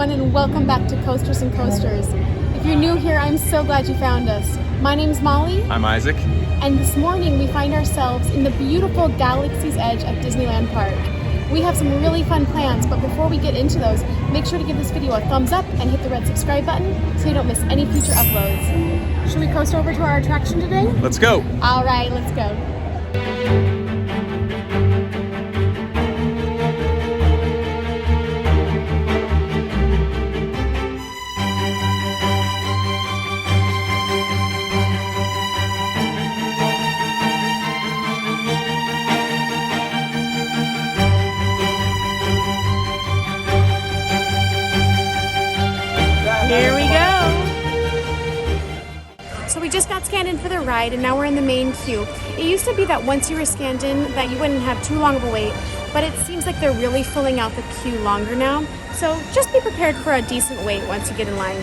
everyone, and welcome back to Coasters and Coasters. If you're new here, I'm so glad you found us. My name's Molly. I'm Isaac. And this morning we find ourselves in the beautiful Galaxy's Edge at Disneyland Park. We have some really fun plans, but before we get into those, make sure to give this video a thumbs up and hit the red subscribe button so you don't miss any future uploads. Should we coast over to our attraction today? Let's go. All right, let's go. Here we go! So we just got scanned in for the ride and now we're in the main queue. It used to be that once you were scanned in that you wouldn't have too long of a wait, but it seems like they're really filling out the queue longer now. So just be prepared for a decent wait once you get in line.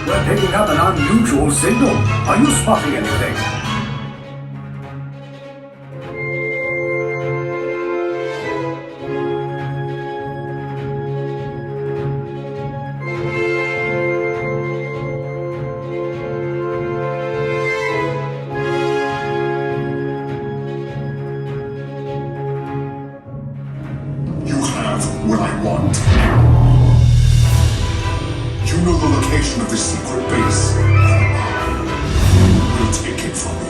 We're picking up an unusual signal. Are you spotting anything? You have what I want. You know the location of the secret base. We'll take it from you.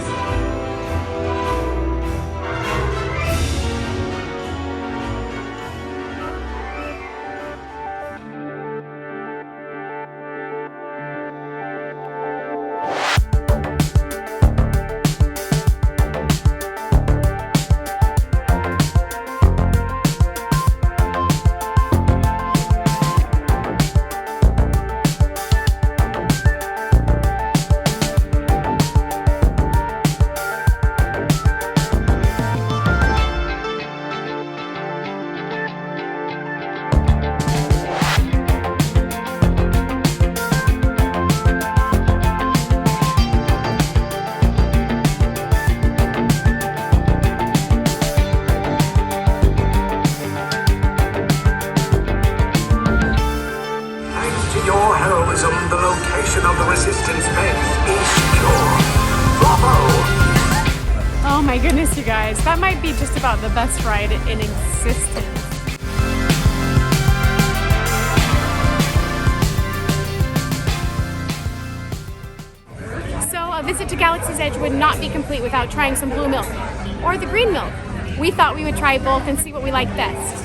The location of the resistance base is secure. Bravo! Oh my goodness, you guys. That might be just about the best ride in existence. So a visit to Galaxy's Edge would not be complete without trying some blue milk or the green milk. We thought we would try both and see what we like best.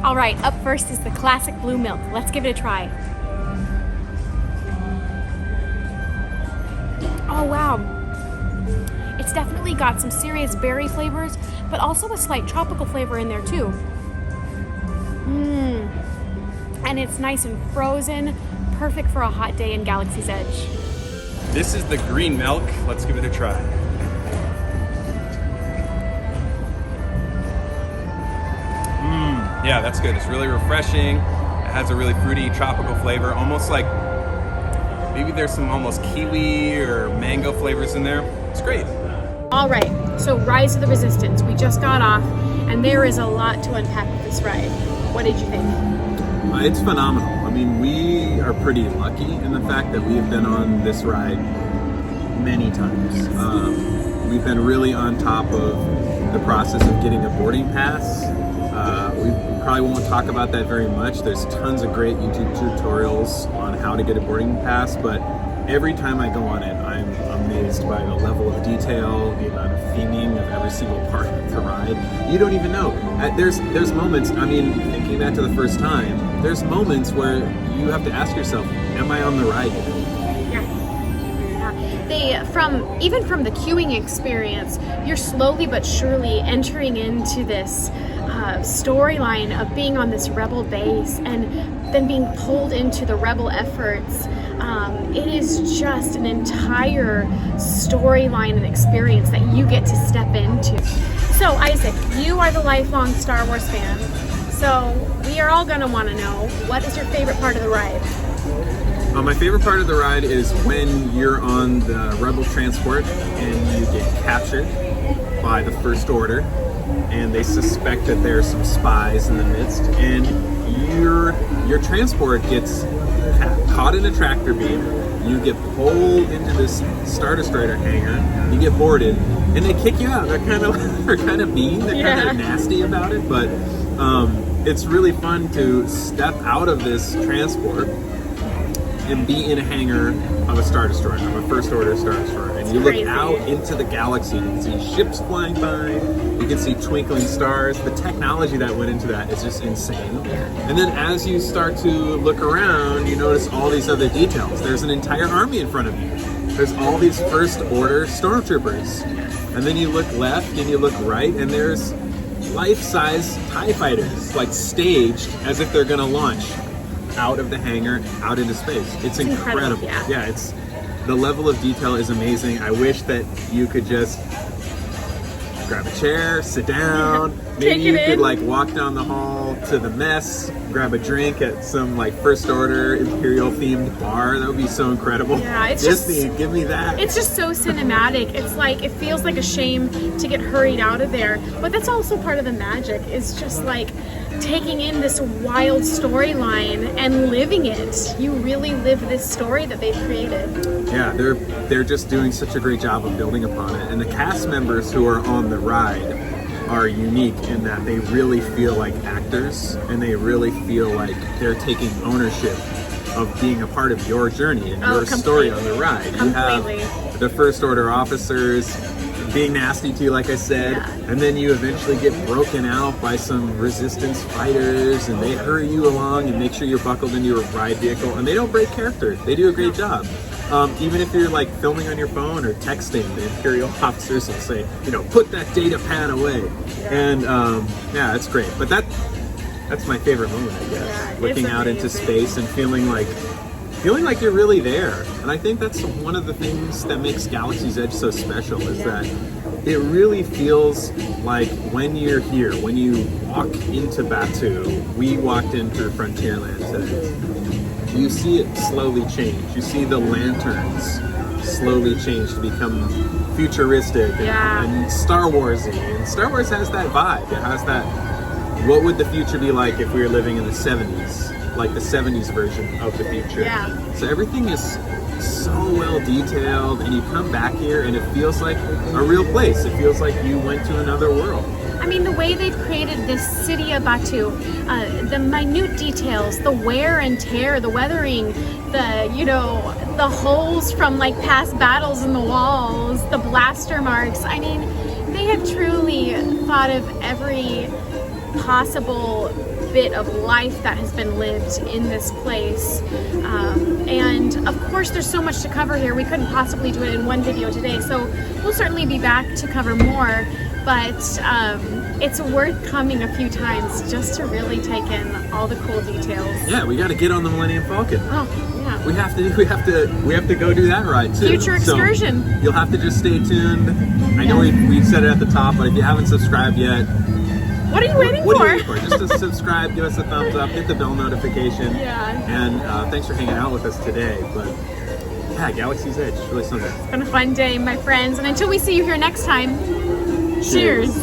All right, up first is the classic blue milk. Let's give it a try. Oh wow. It's definitely got some serious berry flavors, but also a slight tropical flavor in there too. And it's nice and frozen, perfect for a hot day in Galaxy's Edge. This is the green milk. Let's give it a try. Yeah, that's good. It's really refreshing. It has a really fruity, tropical flavor, almost like maybe there's some almost kiwi or mango flavors in there. It's great. All right, so Rise of the Resistance. We just got off, and there is a lot to unpack with this ride. What did you think? It's phenomenal. I mean, we are pretty lucky in the fact that we have been on this ride many times. We've been really on top of the process of getting a boarding pass. We probably won't talk about that very much. There's tons of great YouTube tutorials on how to get a boarding pass, but every time I go on it, I'm amazed by the level of detail, the amount of theming of every single part of the ride. You don't even know. There's moments, I mean, thinking back to the first time, there's moments where you have to ask yourself, am I on the ride yet? Yeah. Even from the queuing experience, you're slowly but surely entering into this storyline of being on this rebel base and then being pulled into the rebel efforts. It is just an entire storyline and experience that you get to step into. So Isaac, you are the lifelong Star Wars fan, so we are all going to want to know, what is your favorite part of the ride? My favorite part of the ride is when you're on the Rebel transport and you get captured by the First Order, and they suspect that there are some spies in the midst, and your transport gets caught in a tractor beam. You get pulled into this Star Destroyer hangar. You get boarded, and they kick you out. They're kind of mean. They're kind of nasty about it, but it's really fun to step out of this transport and be in a hangar of a Star Destroyer, of a First Order Star Destroyer. And you look out into the galaxy, and you can see ships flying by, you can see twinkling stars. The technology that went into that is just insane. And then as you start to look around, you notice all these other details. There's an entire army in front of you. There's all these First Order stormtroopers. And then you look left and you look right, and there's life-size TIE fighters, like staged as if they're gonna launch out of the hangar, out into space. It's incredible. Yeah, it's the level of detail is amazing. I wish that you could just grab a chair, sit down. Maybe you could like walk down the hall to the mess, grab a drink at some like First Order Imperial themed bar. That would be so incredible. Yeah, it's Disney, give me that. It's just so cinematic. It's like, it feels like a shame to get hurried out of there, but that's also part of the magic. Is just like taking in this wild storyline and living it. You really live this story that they've created. Yeah, they're just doing such a great job of building upon it. And the cast members who are on the ride are unique in that they really feel like actors, and they really feel like they're taking ownership of being a part of your journey and your story on the ride. You have the First Order officers being nasty to you, like I said, and then you eventually get broken out by some resistance fighters, and they hurry you along and make sure you're buckled into your ride vehicle, and they don't break character. They do a great job. Even if you're like filming on your phone or texting, the Imperial officers will say, you know, put that data pad away. And yeah, it's great. But that's my favorite moment, I guess. Looking out into space and feeling like you're really there. And I think that's one of the things that makes Galaxy's Edge so special, is that it really feels like when you're here, when you walk into Batuu, we walked in through Frontierland today, you see it slowly change. You see the lanterns slowly change to become futuristic and Star Warsy. And Star Wars has that vibe. It has that, what would the future be like if we were living in the 70s? Like the 70s version of the future. Yeah. So everything is so well detailed, and you come back here and it feels like a real place. It feels like you went to another world. I mean, the way they've created this city of Batuu, the minute details, the wear and tear, the weathering, the holes from like past battles in the walls, the blaster marks. I mean, they have truly thought of every possible bit of life that has been lived in this place. And of course, there's so much to cover here. We couldn't possibly do it in one video today, so we'll certainly be back to cover more. But it's worth coming a few times just to really take in all the cool details. Yeah, we got to get on the Millennium Falcon. Oh, yeah. We have to go do that ride too. Future excursion. So you'll have to just stay tuned. I know we said it at the top, but if you haven't subscribed yet, what are you waiting for? What are you waiting for? Just to subscribe, give us a thumbs up, hit the bell notification. Yeah. And thanks for hanging out with us today. But yeah, Galaxy's Edge, really something. It's been a fun day, my friends. And until we see you here next time, cheers.